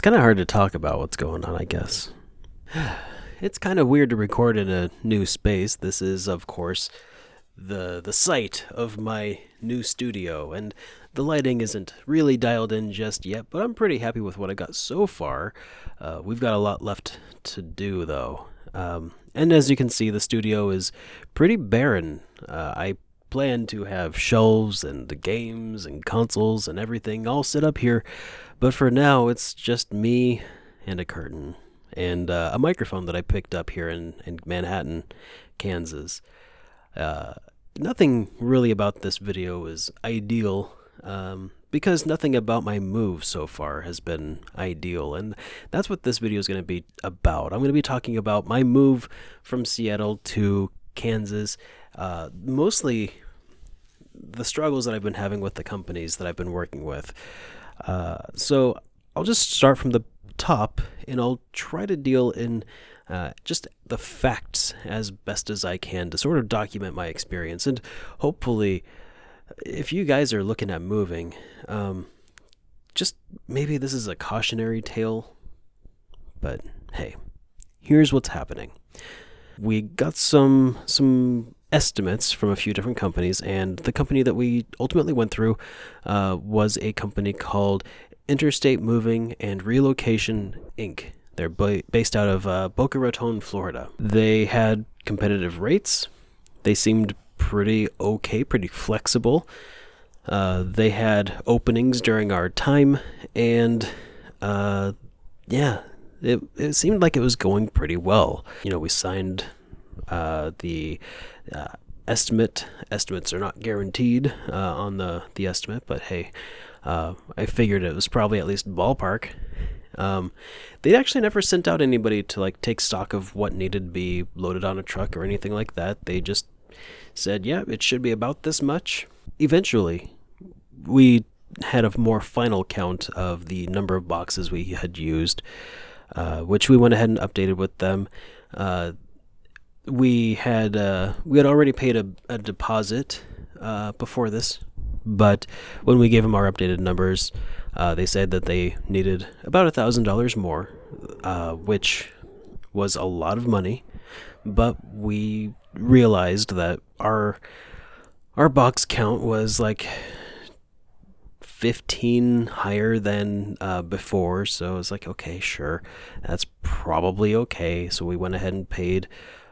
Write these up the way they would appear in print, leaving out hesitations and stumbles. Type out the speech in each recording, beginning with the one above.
It's kind of hard to talk about what's going on, I guess. It's kind of weird to record in a new space. This is, of course, the site of my new studio, and the lighting isn't really dialed in just yet, but I'm pretty happy with what I got so far. We've got a lot left to do, though. And as you can see, the studio is pretty barren. I plan to have shelves and the games and consoles and everything all set up here, but for now it's just me and a curtain and a microphone that I picked up here in Manhattan, Kansas. Nothing really about this video is ideal, because nothing about my move so far has been ideal, and that's what this video is going to be about. I'm going to be talking about my move from Seattle to Kansas, mostly the struggles that I've been having with the companies that I've been working with. So I'll just start from the top, and I'll try to deal in just the facts as best as I can to sort of document my experience. And hopefully, if you guys are looking at moving, just maybe this is a cautionary tale, but hey, here's what's happening. We got some estimates from a few different companies, and the company that we ultimately went through was a company called Interstate Moving and Relocation, Inc. They're based out of Boca Raton, Florida. They had competitive rates. They seemed pretty okay, pretty flexible. They had openings during our time, and it seemed like it was going pretty well. We signed the estimate. Estimates are not guaranteed on the estimate, but hey, I figured it was probably at least ballpark. They actually never sent out anybody to take stock of what needed to be loaded on a truck or anything like that. They just said, yeah, it should be about this much. Eventually, we had a more final count of the number of boxes we had used, which we went ahead and updated with them. We had already paid a deposit before this, but when we gave them our updated numbers, they said that they needed about $1,000 more, which was a lot of money. But we realized that our box count was 15 higher than before, so it's okay, sure, that's probably okay. So we went ahead and paid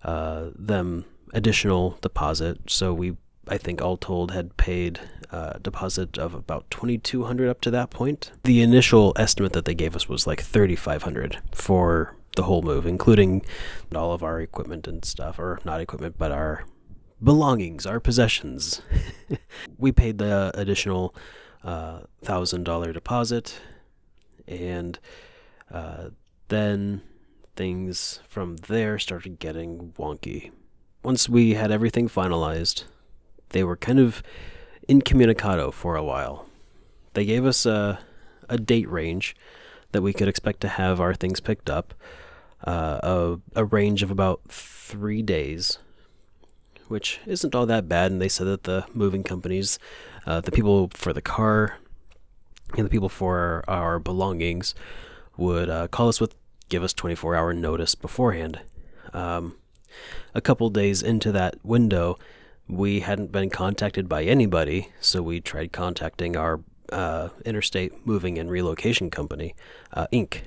them additional deposit. So we, I think, all told, had paid a deposit of about $2,200 up to that point. The initial estimate that they gave us was $3,500 for the whole move, including all of our equipment and stuff, or not equipment, but our belongings, our possessions. We paid the additional $1,000 deposit, and then things from there started getting wonky. Once we had everything finalized, they were kind of incommunicado for a while. They gave us a date range that we could expect to have our things picked up, a range of about 3 days, which isn't all that bad. And they said that the moving companies, the people for the car and the people for our belongings, would give us 24-hour notice beforehand. A couple days into that window, we hadn't been contacted by anybody, so we tried contacting our Interstate Moving and Relocation Company, Inc.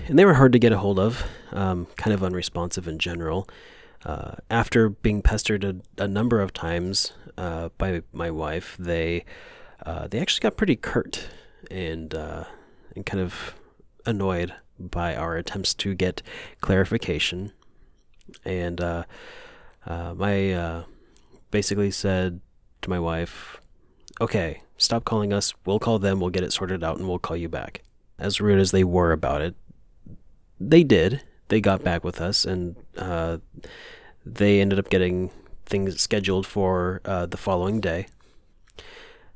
And they were hard to get a hold of, kind of unresponsive in general. After being pestered a number of times by my wife, they actually got pretty curt and kind of annoyed by our attempts to get clarification. And my basically said to my wife, okay, stop calling us, we'll call them, we'll get it sorted out, and we'll call you back. As rude as they were about it, they did. They got back with us, and they ended up getting things scheduled for the following day.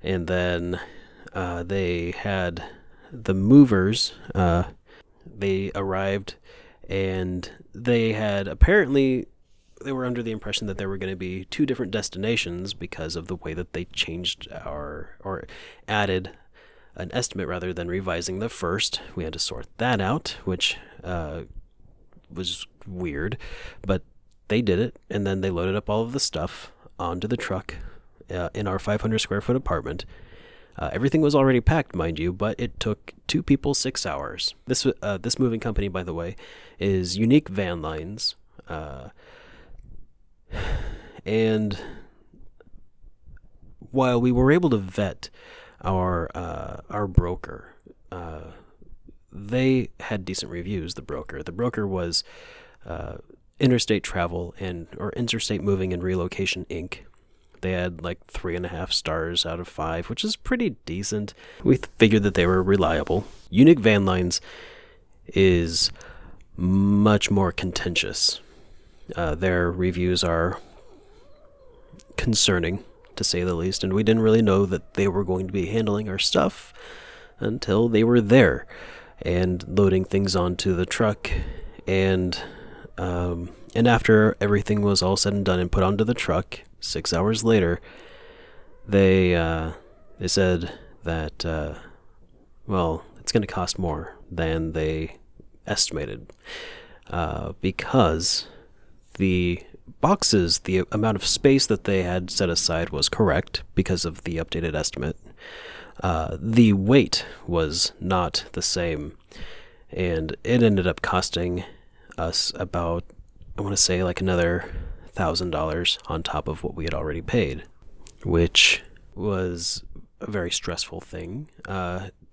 And then they had the movers, they arrived, and they had apparently, they were under the impression that there were going to be 2 different destinations because of the way that they changed or added an estimate rather than revising the first. We had to sort that out, which was weird, but they did it, and then they loaded up all of the stuff onto the truck in our 500 square foot apartment. Everything was already packed, mind you, but it took 2 people 6 hours. This moving company, by the way, is Unique Van Lines, and while we were able to vet our broker, they had decent reviews. The broker was Interstate Travel or Interstate Moving and Relocation Inc. They had like 3.5 stars out of 5, which is pretty decent. We figured that they were reliable. Unique Van Lines is much more contentious. Their reviews are concerning, to say the least, and we didn't really know that they were going to be handling our stuff until they were there and loading things onto the truck. And after everything was all said and done and put onto the truck, 6 hours later, they said that it's going to cost more than they estimated, because the boxes, the amount of space that they had set aside was correct because of the updated estimate. The weight was not the same, and it ended up costing us about, I want to say, like another $1,000 on top of what we had already paid, which was a very stressful thing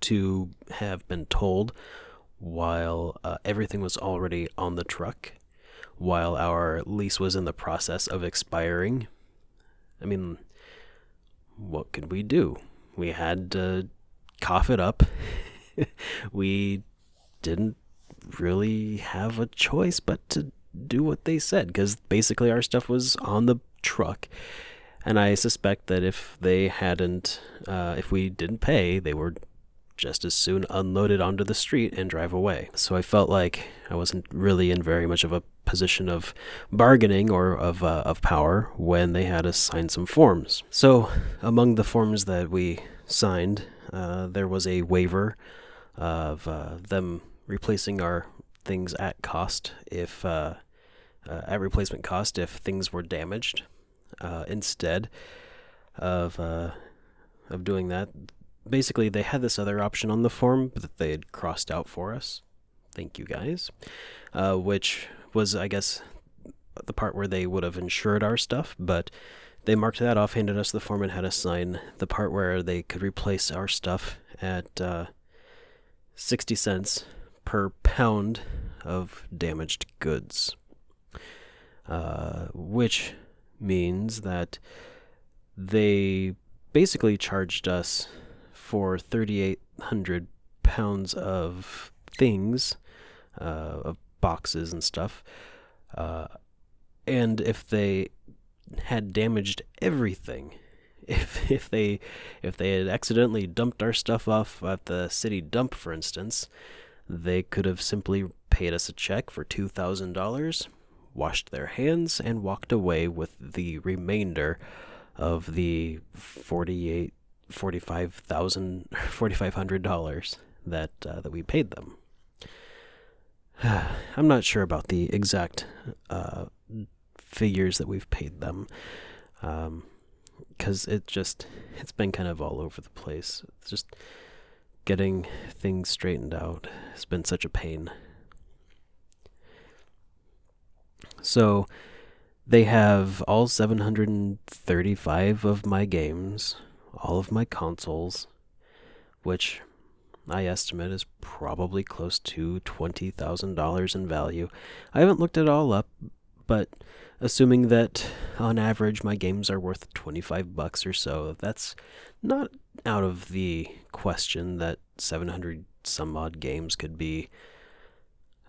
to have been told while everything was already on the truck, while our lease was in the process of expiring. I mean, what could we do? We had to cough it up. We didn't really have a choice but to do what they said, because basically our stuff was on the truck, and I suspect that if they hadn't, if we didn't pay, they were just as soon unload it onto the street and drive away. So I felt like I wasn't really in very much of a position of bargaining or of power when they had us sign some forms. So among the forms that we signed, there was a waiver of them replacing our things at cost if at replacement cost if things were damaged. Instead of doing that, basically they had this other option on the form that they had crossed out for us. Thank you guys. Which was, I guess, the part where they would have insured our stuff, but they marked that off, handed us the form, and had us sign the part where they could replace our stuff at 60 cents per pound of damaged goods, which means that they basically charged us for 3,800 pounds of things, of boxes and stuff, and if they had damaged everything, if they had accidentally dumped our stuff off at the city dump, for instance, they could have simply paid us a check for $2,000, washed their hands, and walked away with the remainder of the $4,500 that we paid them. I'm not sure about the exact figures that we've paid them, because it's been kind of all over the place. It's just getting things straightened out has been such a pain. So they have all 735 of my games, all of my consoles, which I estimate is probably close to $20,000 in value. I haven't looked it all up, but assuming that on average my games are worth $25 or so, that's not out of the question that 700 some odd games could be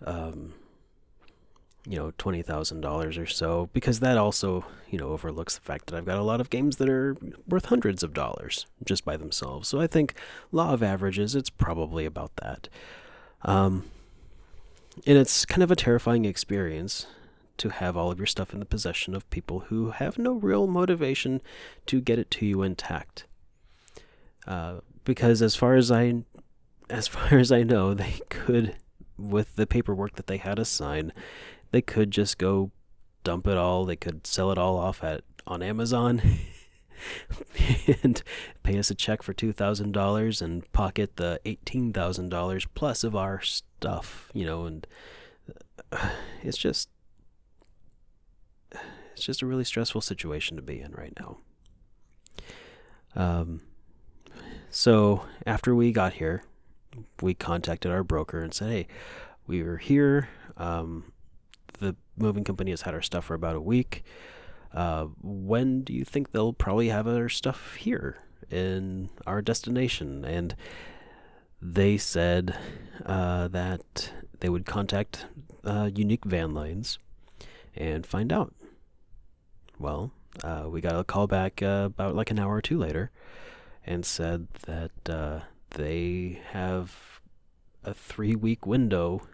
$20,000 or so, because that also, overlooks the fact that I've got a lot of games that are worth hundreds of dollars just by themselves. So I think law of averages, it's probably about that. And it's kind of a terrifying experience to have all of your stuff in the possession of people who have no real motivation to get it to you intact. because as far as I know, they could, with the paperwork that they had us sign, they could just go dump it all. They could sell it all off on Amazon and pay us a check for $2,000 and pocket the $18,000 plus of our stuff, and it's just a really stressful situation to be in right now. So after we got here, we contacted our broker and said, hey, we were here. The moving company has had our stuff for about a week. When do you think they'll probably have our stuff here in our destination? And they said that they would contact Unique Van Lanes and find out. Well, we got a call back about like an hour or two later and said that they have a 3-week window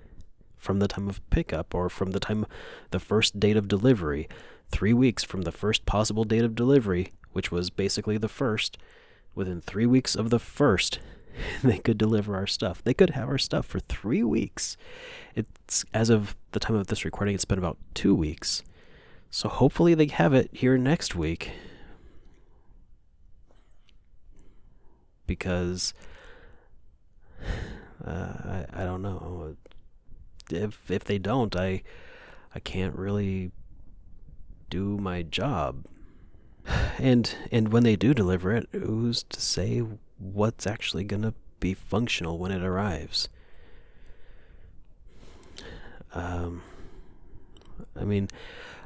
from the time of pickup, or from the first date of delivery. 3 weeks from the first possible date of delivery, which was basically the first. Within 3 weeks of the first, they could deliver our stuff. They could have our stuff for 3 weeks. It's, as of the time of this recording, it's been about 2 weeks. So hopefully they have it here next week. Because I don't know. If they don't, I can't really do my job. And when they do deliver it, who's to say what's actually gonna be functional when it arrives? I mean,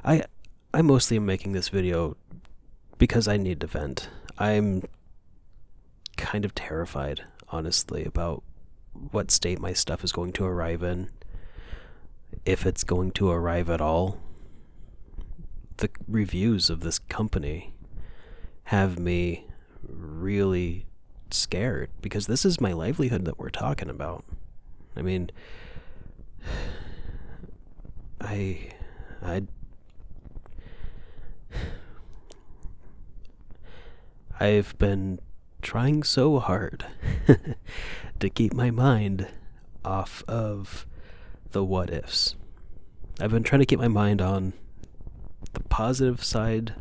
I mostly am making this video because I need to vent. I'm kind of terrified, honestly, about what state my stuff is going to arrive in. If it's going to arrive at all. The reviews of this company have me really scared, because this is my livelihood that we're talking about. I mean, I've been trying so hard to keep my mind off of the what ifs. I've been trying to keep my mind on the positive side,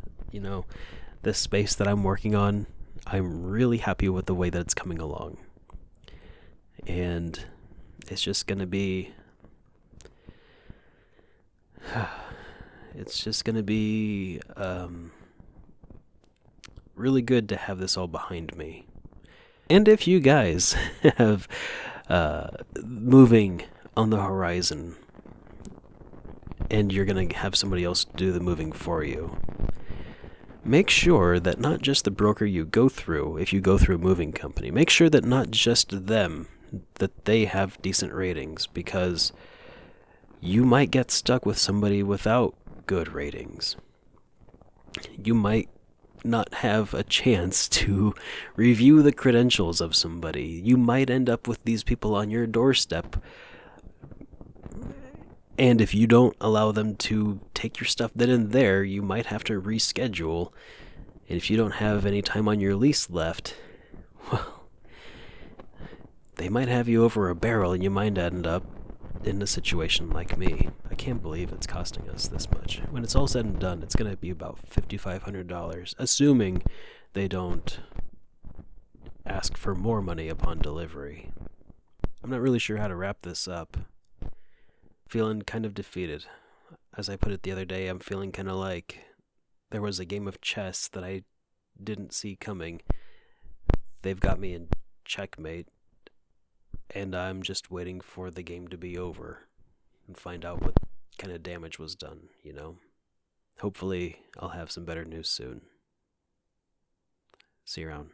this space that I'm working on. I'm really happy with the way that it's coming along. And it's just going to be really good to have this all behind me. And if you guys have moving on the horizon, and you're going to have somebody else do the moving for you, make sure that not just the broker you go through, if you go through a moving company, make sure that not just them, that they have decent ratings, because you might get stuck with somebody without good ratings. You might not have a chance to review the credentials of somebody. You might end up with these people on your doorstep, and if you don't allow them to take your stuff then and there, you might have to reschedule. And if you don't have any time on your lease left, well, they might have you over a barrel, and you might end up in a situation like me. I can't believe it's costing us this much. When it's all said and done, it's going to be about $5,500, assuming they don't ask for more money upon delivery. I'm not really sure how to wrap this up. Feeling kind of defeated. As I put it the other day, I'm feeling kind of like there was a game of chess that I didn't see coming. They've got me in checkmate, and I'm just waiting for the game to be over and find out what kind of damage was done, Hopefully, I'll have some better news soon. See you around.